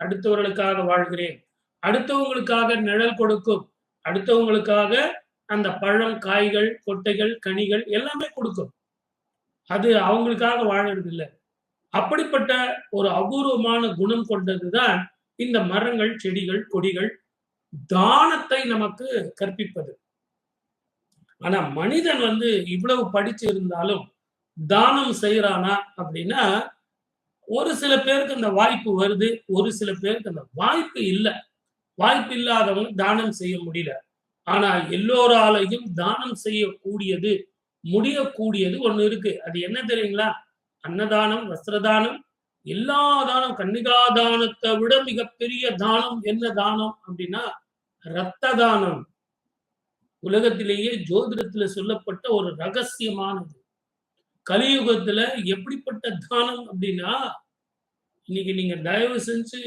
அடுத்தவர்களுக்காக வாழ்கிறேன். அடுத்தவங்களுக்காக நிழல் கொடுக்கும். அடுத்தவங்களுக்காக அந்த பழம், காய்கள், கொட்டைகள், கனிகள் எல்லாமே கொடுக்கும். அது அவங்களுக்காக வாழறது இல்ல. அப்படிப்பட்ட ஒரு அபூர்வமான குணம் கொண்டதுதான் இந்த மரங்கள், செடிகள், கொடிகள். தானத்தை நமக்கு கற்பிப்பது. ஆனா மனிதன் இவ்வளவு படிச்சு இருந்தாலும் தானம் செய்றானா அப்படின்னா, ஒரு சில பேருக்கு அந்த வாய்ப்பு வருது. ஒரு சில பேருக்கு அந்த வாய்ப்பு இல்ல. வாய்ப்பு இல்லாதவங்க தானம் செய்ய முடியல. ஆனா எல்லோராலயும் தானம் செய்யக்கூடியது, முடியக்கூடியது ஒண்ணு இருக்கு. அது என்ன தெரியுங்களா? அன்னதானம், வஸ்திரதானம், எல்லா தானம், கன்னிகா தானத்த விட மிகப்பெரிய தானம் என்ன தானம் அப்படின்னா, ரத்த தானம். உலகத்திலேயே ஜோதிடத்துல சொல்லப்பட்ட ஒரு ரகசியமானது. கலியுகத்துல எப்படிப்பட்ட தானம் அப்படின்னா, இன்னைக்கு நீங்க தயவு செஞ்சு